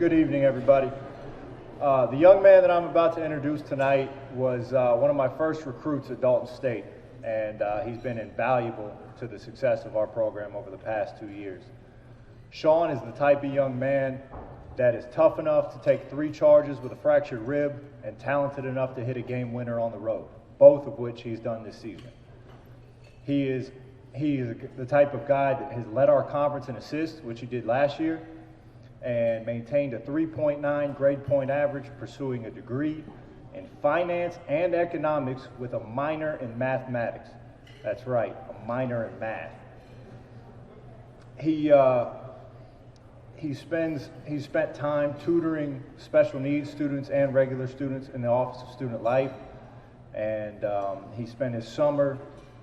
Good evening, everybody. The young man that I'm about to introduce tonight was one of my first recruits at Dalton State, and he's been invaluable to the success of our program over the past 2 years. Sean is the type of young man that is tough enough to take 3 charges with a fractured rib and talented enough to hit a game winner on the road, both of which he's done this season. He is the type of guy that has led our conference in assists, which he did last year, and maintained a 3.9 grade point average, pursuing a degree in finance and economics with a minor in mathematics. That's right, a minor in math. He spent time tutoring special needs students and regular students in the Office of Student Life, and he spent his summer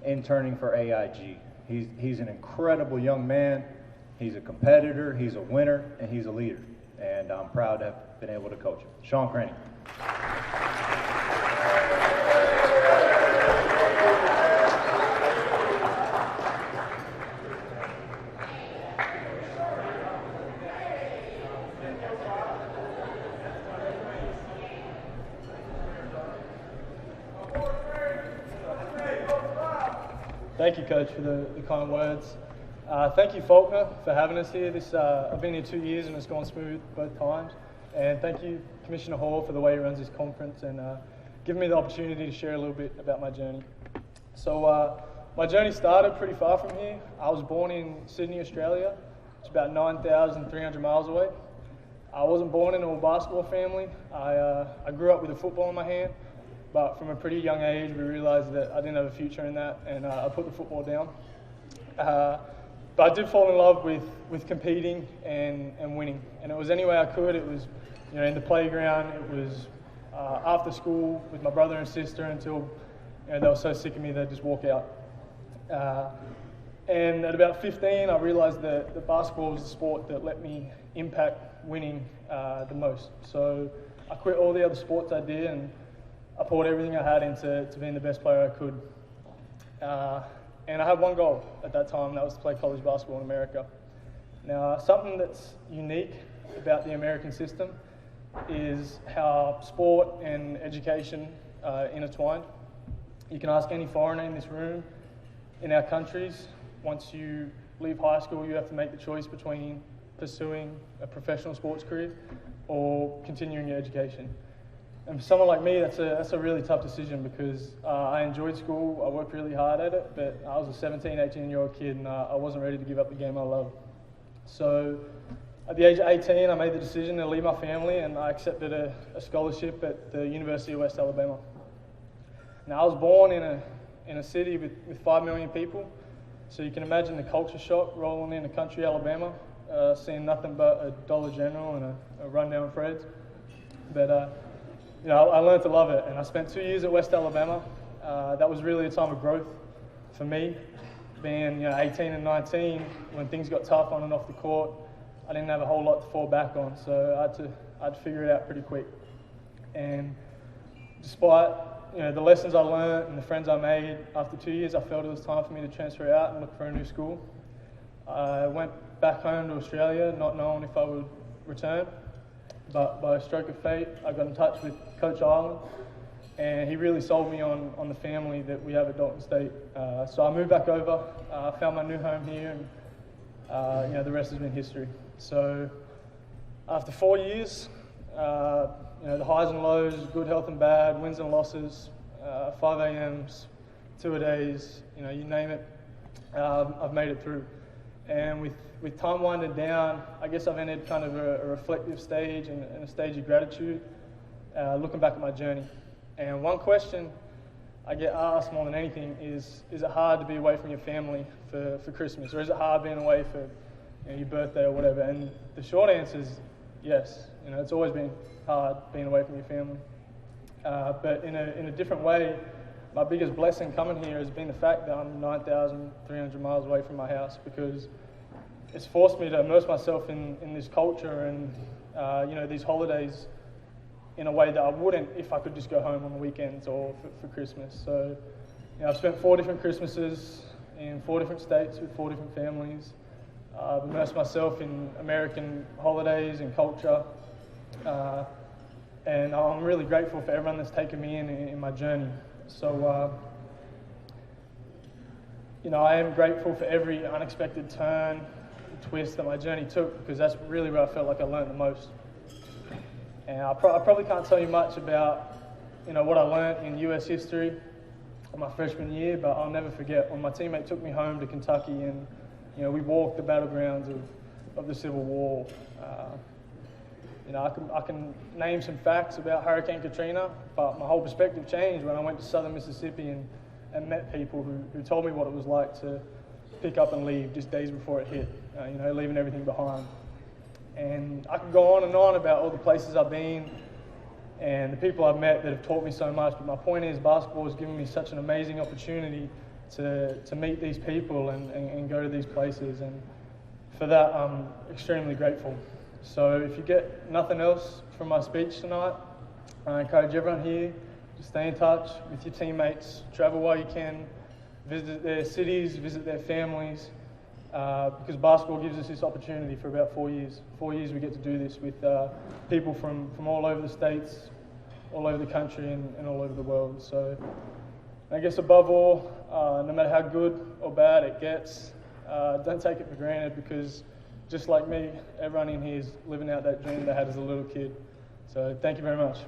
interning for AIG. He's an incredible young man. He's a competitor, he's a winner, and he's a leader. And I'm proud to have been able to coach him. Sean Cranney. Thank you, Coach, for the kind words. Thank you, Faulkner, for having us here. I've been here 2 years and it's gone smooth both times. And thank you, Commissioner Hall, for the way he runs this conference and giving me the opportunity to share a little bit about my journey. So my journey started pretty far from here. I was born in Sydney, Australia. It's about 9,300 miles away. I wasn't born in a basketball family. I grew up with a football in my hand, but from a pretty young age, we realized that I didn't have a future in that, and I put the football down. But I did fall in love with competing and winning, and it was any way I could. It was, in the playground. It was after school with my brother and sister until they were so sick of me they'd just walk out. And at about 15, I realized that basketball was the sport that let me impact winning the most. So I quit all the other sports I did, and I poured everything I had into being the best player I could. And I had one goal at that time, and that was to play college basketball in America. Now, something that's unique about the American system is how sport and education are intertwined. You can ask any foreigner in this room, in our countries, once you leave high school, you have to make the choice between pursuing a professional sports career or continuing your education. And for someone like me, that's a really tough decision because I enjoyed school, I worked really hard at it, but I was a 17, 18-year-old kid and I wasn't ready to give up the game I loved. So at the age of 18, I made the decision to leave my family and I accepted a scholarship at the University of West Alabama. Now, I was born in a city with 5 million people, so you can imagine the culture shock rolling into country Alabama, seeing nothing but a Dollar General and a rundown Fred's. But I learned to love it, and I spent 2 years at West Alabama. That was really a time of growth for me. Being 18 and 19, when things got tough on and off the court, I didn't have a whole lot to fall back on, so I had to figure it out pretty quick. And despite the lessons I learned and the friends I made, after 2 years I felt it was time for me to transfer out and look for a new school. I went back home to Australia, not knowing if I would return. But by a stroke of fate, I got in touch with Coach Ireland, and he really sold me on the family that we have at Dalton State. So I moved back over, found my new home here, and the rest has been history. So after 4 years, the highs and lows, good health and bad, wins and losses, 5 a.m.s, 2-a-days, you name it, I've made it through. And with time winding down, I guess I've entered kind of a reflective stage and a stage of gratitude, looking back at my journey. And one question I get asked more than anything is it hard to be away from your family for Christmas? Or is it hard being away for your birthday or whatever? And the short answer is yes. It's always been hard being away from your family. But in a different way, my biggest blessing coming here has been the fact that I'm 9,300 miles away from my house, because it's forced me to immerse myself in this culture and these holidays in a way that I wouldn't if I could just go home on the weekends or for Christmas. So I've spent 4 different Christmases in 4 different states with 4 different families. I've immersed myself in American holidays and culture, And I'm really grateful for everyone that's taken me in my journey. So, I am grateful for every unexpected turn, twist that my journey took, because that's really where I felt like I learned the most. And I probably can't tell you much about, what I learned in US history in my freshman year, but I'll never forget when my teammate took me home to Kentucky and, we walked the battlegrounds of the Civil War. I can name some facts about Hurricane Katrina, but my whole perspective changed when I went to southern Mississippi and met people who told me what it was like to pick up and leave just days before it hit, leaving everything behind. And I could go on and on about all the places I've been and the people I've met that have taught me so much, but my point is basketball has given me such an amazing opportunity to meet these people and go to these places, and for that I'm extremely grateful. So if you get nothing else from my speech tonight, I encourage everyone here to stay in touch with your teammates, travel while you can, visit their cities, visit their families, because basketball gives us this opportunity for about 4 years. 4 years we get to do this with people from all over the states, all over the country and all over the world. So I guess above all, no matter how good or bad it gets, don't take it for granted, because just like me, everyone in here is living out that dream they had as a little kid. So thank you very much.